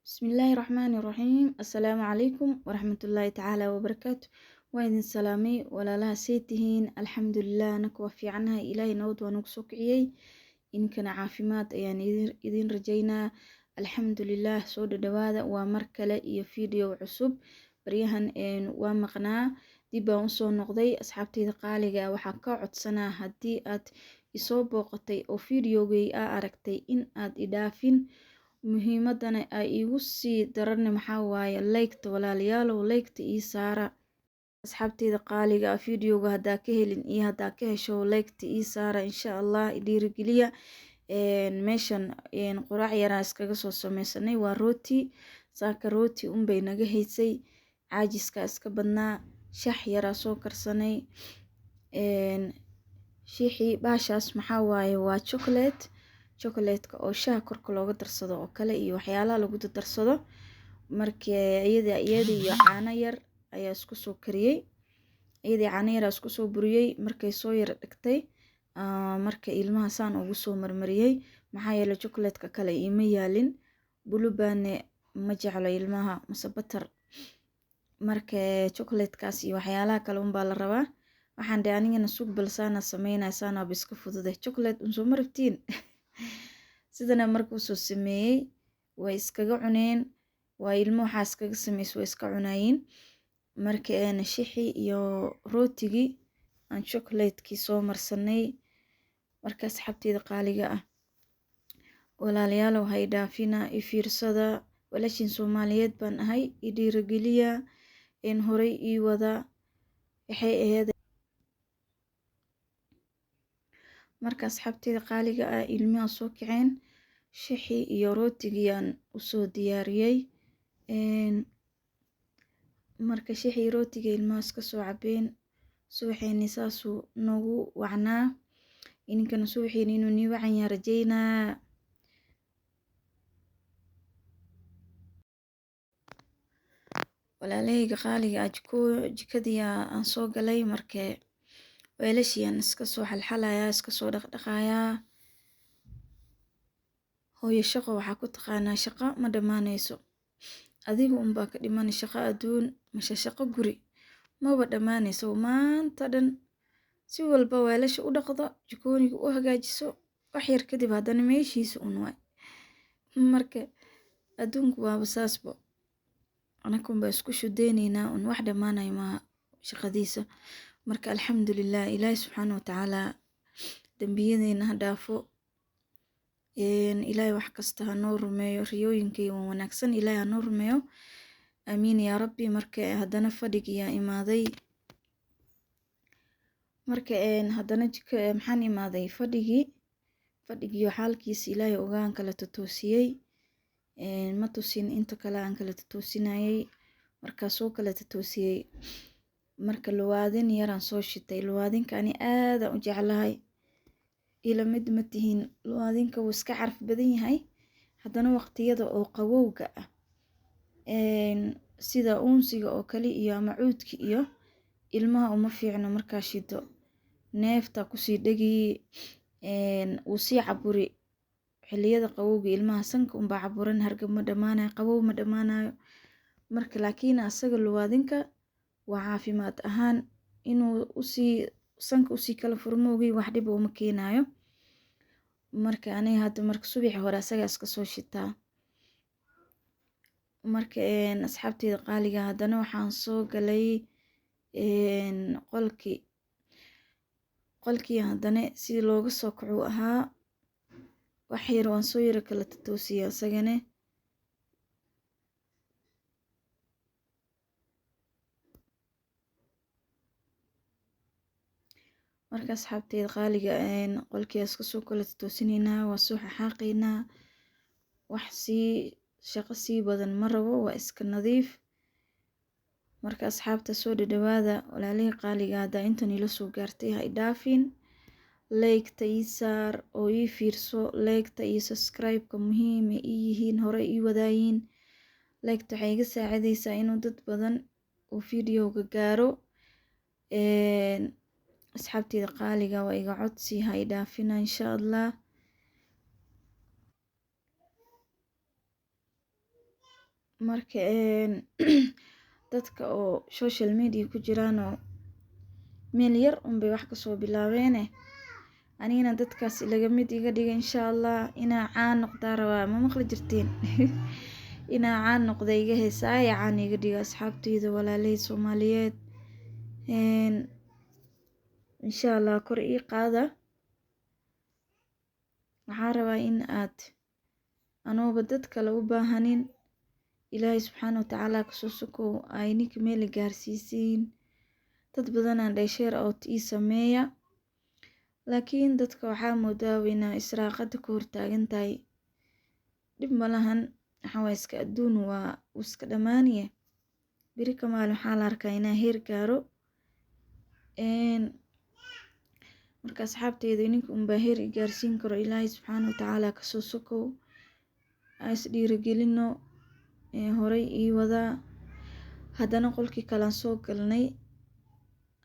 بسم الله الرحمن الرحيم. السلام عليكم ورحمة الله تعالى وبركاته. وإذن سلامي ولا لها سيتهين الحمد لله نكوى في عنها إلهي نود ونقصك عيي إن كان عافمات يعني إذن رجينا الحمد لله سود دوادا ومركلة إيا فيديو عصب بريهن إن ومقنا ديبا ونسو نقضي أصحابتي قاليقا وحكا عدسنا هدي أد إسو بوقتي أو فيديوغي أركتي إن أد إدافين muhiimadana ay igu sii darane maxaa waaye laygta walaalayaalow laygta ii saara asxaabteyda qaaliga ah fiidiyowga haddaa ka helin iyo haddaa ka hesho laygta ii saara insha allah dhiirigeliya meeshan quraac yaraa iskaga soo sameysanay waa rooti saaka rooti unbay naga haysay caajiska iska badnaa shax yaraa soo karsanay shixii baashaas maxaa waaye waa chocolate oo shaah korka looga darsado oo kale iyo waxyaalaha lagu darsado markii iyada iyo caano yar ayaa isku soo kariyay caano yar isku soo buriyay markay soo yar dhigtay marka ilmaha saan ugu soo marmariyay maxaa yeelay chocolate-ka kale ima yaalin bulubaane ma jeclo ilmaha mase butter marka chocolate-kaas iyo waxyaalaha kale un baa la rabaa waxaan dhahay anigana suuq balsaana sameynaa saana biska fududay chocolate un soo marabtiin sidana markuu soo sameeyay way iskaga cuneen waa ilmo waxa iskaga sameeyay way iska cunaayeen marka shixi iyo rootigi aan chocolate-ki soo marsanay marka asxaabteyda qaaliga ah walaalayaalow hay dhaafina i fiirsada walaashin Soomaaliyeed baan ahay i dhiirigeliya in horay ii wada waxay ahayd marka asxaabteyda qaaliga ah ilmaha soo kiceen shixi iyo rootigiyaan usoo diyaariyay marka shixi iyo rootiga ilmaha iska soo cabeen subaxeeni saasuu noogu wacnaa ininkana subaxeeni inuu nii wacan yaa rajeynaa walaalahayga qaaliga ah jikadii aan soo galay markee weelashiyaan iska soo xalxalayaa iska soo dhaqdhaqayaa hooyo shaqo waxaa ku taqaanaa shaqo ma dhammaanayso adigu unbaa ka dhiman shaqo adduun masha shaqo guri maba dhammaanayso maanta dhan si walba weelasha u dhaqdo jikooniga u hagaajiso wax yar kadib haddana meeshiisa un waay marka adduunku waaba saasbo anakunba isku shudeynaynaa un wax dhammaanay maaha shaqadiisa marka alxamdulilah ilaahi subxaana watacaala dambiyadeyna ha dhaafo ilaahi wax kasta ha noo rumeeyo riyooyinkay waan wanaagsan ilaahi ha noo rumeeyo aamiin yaa rabbi marka haddana fadhigiyaa imaaday marka haddana maxaan imaaday fadhigiyo xaalkiisa ilaahi ogaan kala totoosiyey ma tusin inta kale aan kala totoosinayay markaa soo kala totoosiyey marka luwaadin yaraan soo shitay luwaadinka ani aadaan u jeclahay ila mid ma tihiin luwaadinka wuu iska caraf badan yahay haddana waqtiyada oo qabowga ah sida uunsiga oo kale iyo ama cuudki iyo ilmaha uma fiicno markaa shido neefta kusii dhegi wuu sii caburi xilliyada qabowga ilmaha sanka unbaa caburan hargab ma dhammaanayo qabow ma dhammaanayo marka laakiin asaga luwaadinka waa caafimaad ahaan inuu sanka usii kala furmoogay wax dhib uma keenayo marka aniga hadda marka subaxi hore asaga iska soo shitaa marka asxaabteyda qaaliga haddana waxaan soo galay qolkii haddana si looga soo kacuu ahaa wax yar waan soo yara kala totoosiya isagane marka asxaabteyda qaaliga qolkii iska soo kala totoosinaynaa waa soo xaaqaynaa wax shaqo sii badan ma rabo waa iska nadiif marka asxaabta soo dhawaada walaalihii qaaliga haddaa intan ila soo gaartay ha idhaafin laygta ii saar oo ii fiirso laygta iyo subscribe-ka muhiim ay ii yihiin hore ii wadaayiin laygta waxay iga saacidaysaa inuu dad badan uu fiidiyowga gaaro asxaabteyda qaaliga waa iga codsi ha idhaafina insha allah marka dadka oo social media ku jiraan oo meel yar unbay wax kasoo bilaabeene anigana dadkaas ilaga mid iga dhiga insha Allah inaa caan noqdaa rabaa. Ma maqli jirtiin inaa caan noqda iga heesaay caan iga dhiga asxaabteyda walaaley Soomaaliyeed insha Allah kor ii qaada. waxaan rabaa in aad anooba dad kale u baahanin Ilaahay subxaanahu wa ta'ala kasoo sokow ay ninka meel gaarsiisiin. dad badan aan dheesheer oo ii sameeya laakiin dadka waxaa moodaa inaa israaqada ka hortaagan tahay. dhib malahan waxaa waa iska adduun waa iska dhamaaniye biri kamaal waxaa la arkaa inaa heer gaaro marka asxaabteyda ninka unbaa heer i gaarsiin karo Ilaahay subxaanahu wa ta'ala kasoo sokow. is dhiirigelino horay ii wadaa. haddana qolkii kalaan soo galnay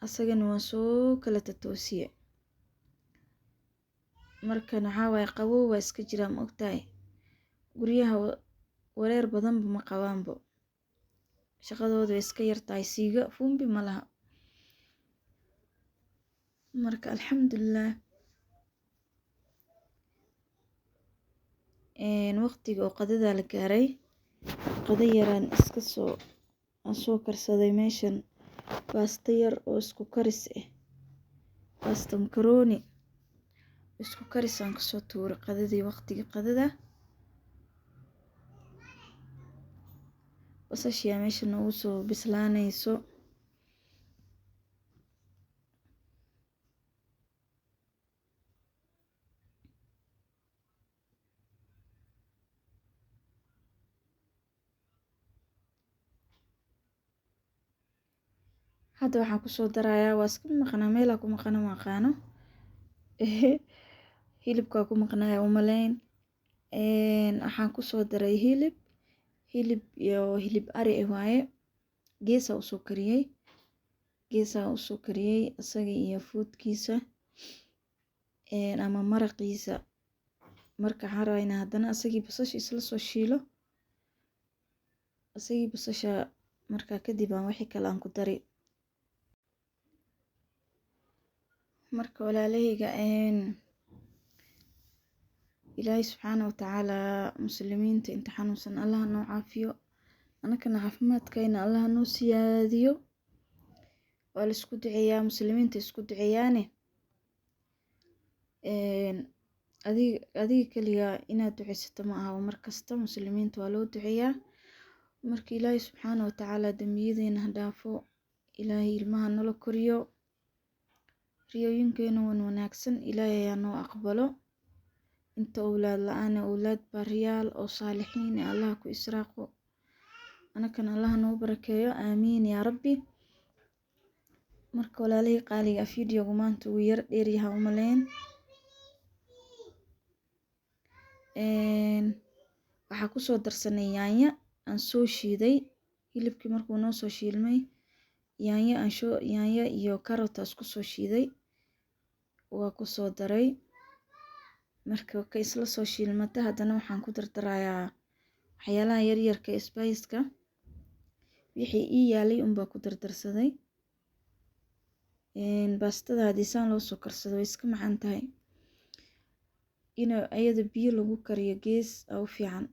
asagana waan soo kala tatoosiye marka waxaa waaye qabow waa iska jiraa ma ogtahay. guryaha wareer badanba ma qabaanbo shaqadooda way iska yartahay siiga fumbi ma laha marka alxamdulillah. waqtiga oo qadada la gaaray qada yaraan iska soo karsaday meeshan baasta yar oo isku karis baasta makaroni isku karis aan kasoo tuuray qadadii waqtiga qadada. basashiya meesha noogu soo bislaanayso hadda waxaan kusoo darayaa waa iska maqnaa meelaa ku maqana ma aqaano hilibkaa ku maqnaaya umaleyn waxaan kusoo daray hilib iyo hilib ari waaye geesaa usoo kariyey asaga iyo fuudkiisa ama maraqiisa. marka waxaan rabaa inaan haddana asagii basasha isla soo shiilo asagii basasha markaa kadib aan wixii kale aan ku dari. marka walaalahayga Ilaahay subxaanahu wa ta'ala muslimiinta inta xanuunsan Allah noo caafiyo anakana caafimaadkayna Allah noo siyaadiyo. waa la isku duceeyaa muslimiinta isku duceeyaane adiga kaliya inaad duceysato ma aha markasta muslimiinta waa loo duceeyaa. marka Ilaahay subxaanahu wa ta'ala dambiyadeena ha dhaafo Ilaahay ilmaha nala koriyo riyooyinkeena wanaagsan Ilaahay ayaa noo aqbalo. inta awlaad la'aan awlaad bariyaal oo saalixiin Allah ku israaqo anakana Allah noo barakeeyo aamiin yaa rabbi. marka walaalahey qaaliga fiidiyowga maanta wuu yar dheer yahay umaleyn waxaa kusoo darsanay yaanya aan soo shiiday hilibkii markuu noo soo shiilmay yaanya iyo karotaas kusoo shiiday waa kusoo daray. marka ka isla soo shiilmata haddana waxaan ku dardarayaa waxyaalaha yaryarka spice-ka wixii ii yaalay unbaa ku dardarsaday. baastada haddii saan loo soo karsado way iska macaan tahay in ayada biyo lagu kariyo gees u fiican.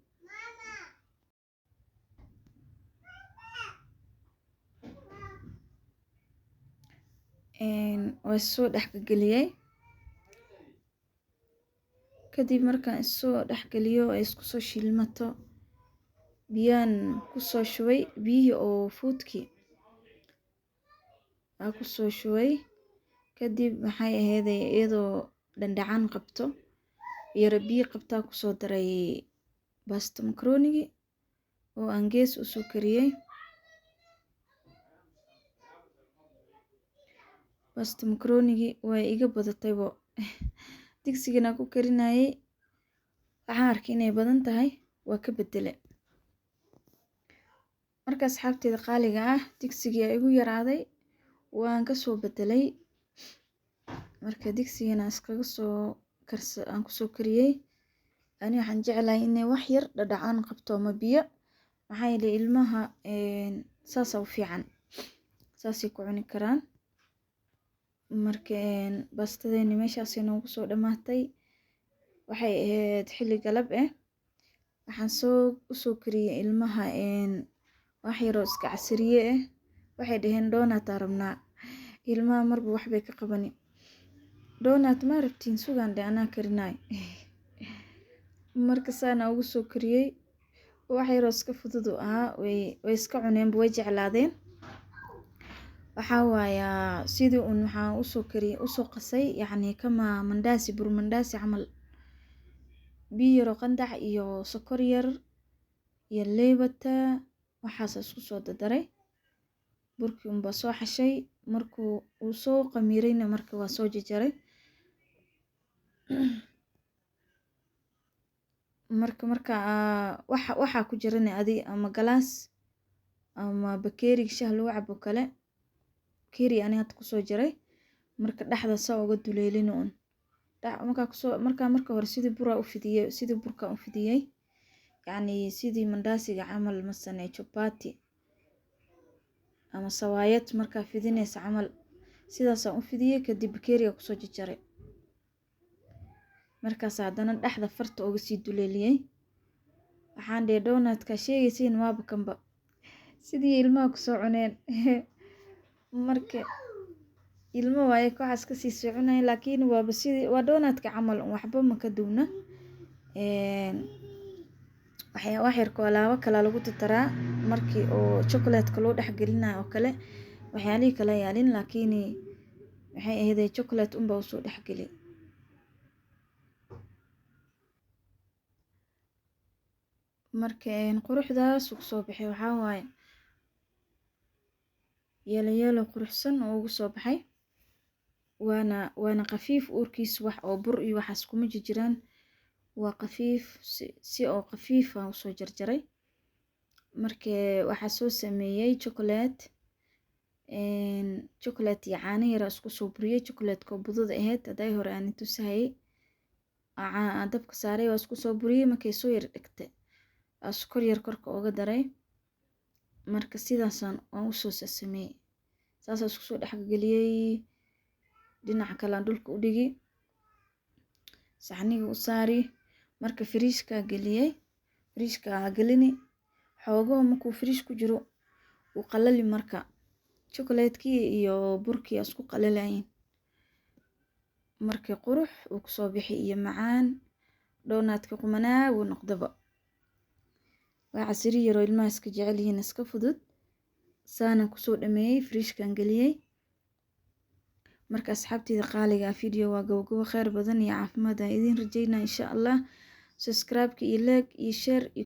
waa soo dhexgeliyay kadib markaan isoo dhexgeliyo ay isku soo shiilmato biyaan kusoo shubay biyihii oo fuudkii aan kusoo shubay kadib maxay ahaydey iyadoo dhandhacaan qabto yara biyo qabtaa kusoo daray baasta makaronigi oo aan gees usoo kariyey. baasta makaronigi way iga badataybo digsigana ku karinayay waxaan arkay inay badan tahay waa ka bedele. marka asxaabteeda qaaliga ah digsigii igu yaraaday waan kasoo bedelay. marka digsigana iskaga soo aan kusoo kariyey ani waxaan jeclahay inay wax yar dhadhacaan qabto ama biyo maxaa yeelay ilmaha saas u fiican saasay ku cuni karaan. Marka baastadeenii meeshaas inoogu soo dhamaatay waxay ahayd xilli galab waxaan usoo kariyey ilmaha wax yaroo iska casriye waxay dhaheen donut aan rabnaa. Ilmaha marba waxbay ka qabani. Donut ma rabtiin sugaan dhe anaa karinaay. Marka saana ugu soo kariyey wax yaroo iska fudud way iska cuneen way jeclaadeen. Waxaa waaya sidii waxaan usoo kariyey usoo qasay yacni kama mandaasi bur mandaasi camal biyo yar oo qandac iyo sokor yar iyo leebata waxaas isku soo dardaray. Burkii baa soo xashay markuu uu soo qamiirayna marka waa soo jajaray. marka waxa ku jirana ama galaas ama bakeeri shaah lagu cabo kale bakeeri ani had ku soo jaray marka dhaxda saa uga duleelino marka hore sidii burka u fidiyey yacni sidii mandaasiga camal masane chapati ama sawaayad marka fidinaysa camal sidaas aan u fidiyey kadib bakeeriga ku soo jajaray. Markaas haddana dhaxda farta uga sii duleeliyey waxaan dhee donut-ka sheegaysiin waaba kanba sidii ilmaha ku soo cuneen. Marka ilmo waaye waxaas ka sii soconay laakiin waaba sidii waa donut-ka camal waxba ma ka duwna. wax yar alaabo kale lagu daraa markii oo chocolate-ka loo dhex gelinayo oo kale waxyaalihii kala yaalin laakiin waxay ahayd chocolate baa u soo dhex geliyay. Marka quruxdaas uu soo baxay waxaa waaye yellow quruxsan oo ugu soo baxay waana qafiif uurkiis wax oo bur iyo waxaas kuma jiraan waa qafiif si oo qafiif ah u soo jarjaray. Marka waxa soo sameeyay chocolate iyo caano yar isku soo buriyay chocolate-ka budada ahayd haday hore aan tusayay dabka saaray waa isku soo buriyay markay soo yar dhigtay sokor yar korka uga daray marka sidaasaan u soo sameeyay saas isku soo dhex galiyay dhinaca kale dhulka u dhigi saxniga u saari marka firiishka galini xoogo markuu firiish ku jiro uu qalali marka chocolate-kii iyo burkii isku qalalaayeen marka qurux uu ku soo bixi iyo macaan donut-ka qumanaa uu noqdaba. Waa casri yar oo ilmaha iska jecel yihiin iska fudud saana ku soo dhameeyay firiishkan galiyay. Marka asxaabtayda qaaliga video waa gabagabo khayr badan iyo caafimaad idin rajaynaa insha Allah. Subscribe iyo like iyo share